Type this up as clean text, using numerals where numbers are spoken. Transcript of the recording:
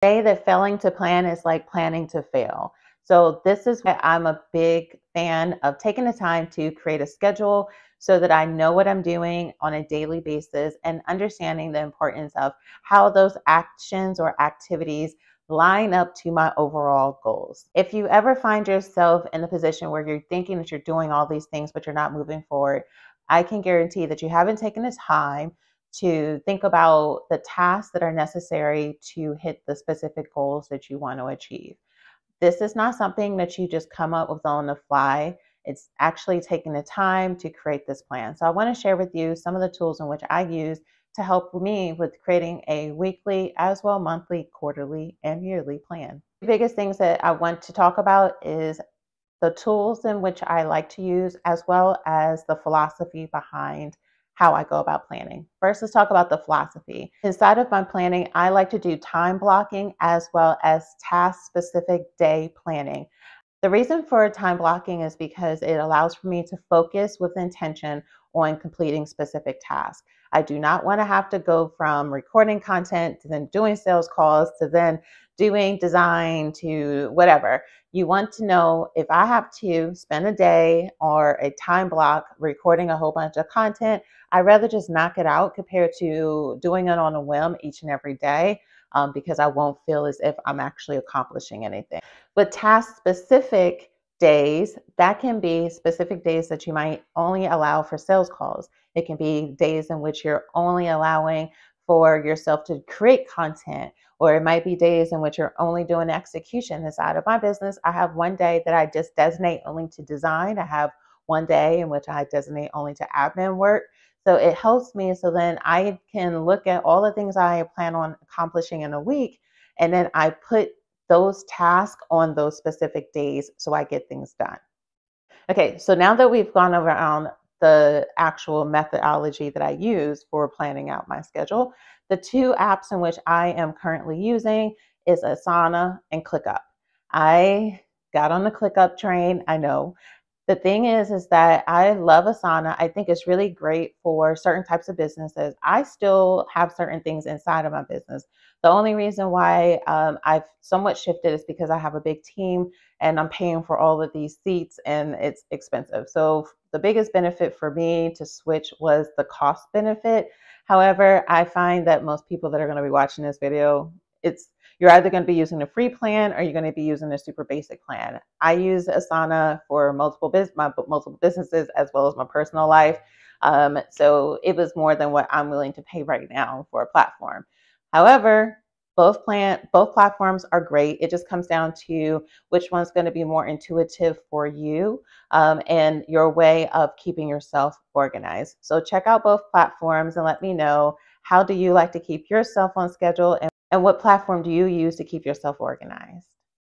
Say that failing to plan is like planning to fail. So this is why I'm a big fan of taking the time to create a schedule so that I know what I'm doing on a daily basis and understanding the importance of how those actions or activities line up to my overall goals. If you ever find yourself in a position where you're thinking that you're doing all these things but you're not moving forward, I can guarantee that you haven't taken the time to think about the tasks that are necessary to hit the specific goals that you want to achieve. This is not something that you just come up with on the fly. It's actually taking the time to create this plan. So I want to share with you some of the tools in which I use to help me with creating a weekly as well monthly, quarterly, and yearly plan. The biggest things that I want to talk about is the tools in which I like to use, as well as the philosophy behind how I go about planning. First, let's talk about the philosophy. Inside of my planning, I like to do time blocking as well as task specific day planning. The reason for time blocking is because it allows for me to focus with intention on completing specific tasks. I do not want to have to go from recording content to then doing sales calls to then doing design to whatever. You want to know if I have to spend a day or a time block recording a whole bunch of content, I'd rather just knock it out compared to doing it on a whim each and every day, because I won't feel as if I'm actually accomplishing anything. With task specific days, that can be specific days that you might only allow for sales calls. It can be days in which you're only allowing for yourself to create content, or it might be days in which you're only doing execution. Inside of my business, I have one day that I just designate only to design. I have one day in which I designate only to admin work. So it helps me so then I can look at all the things I plan on accomplishing in a week, and then I put those tasks on those specific days so I get things done. Okay, so now that we've gone around the actual methodology that I use for planning out my schedule, the two apps in which I am currently using is Asana and ClickUp. I got on the ClickUp train, I know. The thing is that I love Asana. I think it's really great for certain types of businesses. I still have certain things inside of my business. The only reason why I've somewhat shifted is because I have a big team and I'm paying for all of these seats and it's expensive. So the biggest benefit for me to switch was the cost benefit. However, I find that most people that are going to be watching this video, you're either going to be using a free plan or you're going to be using a super basic plan. I use Asana for multiple businesses as well as my personal life. So it was more than what I'm willing to pay right now for a platform. However, both platforms are great. It just comes down to which one's going to be more intuitive for you, and your way of keeping yourself organized. So check out both platforms and let me know, how do you like to keep yourself on schedule, and what platform do you use to keep yourself organized?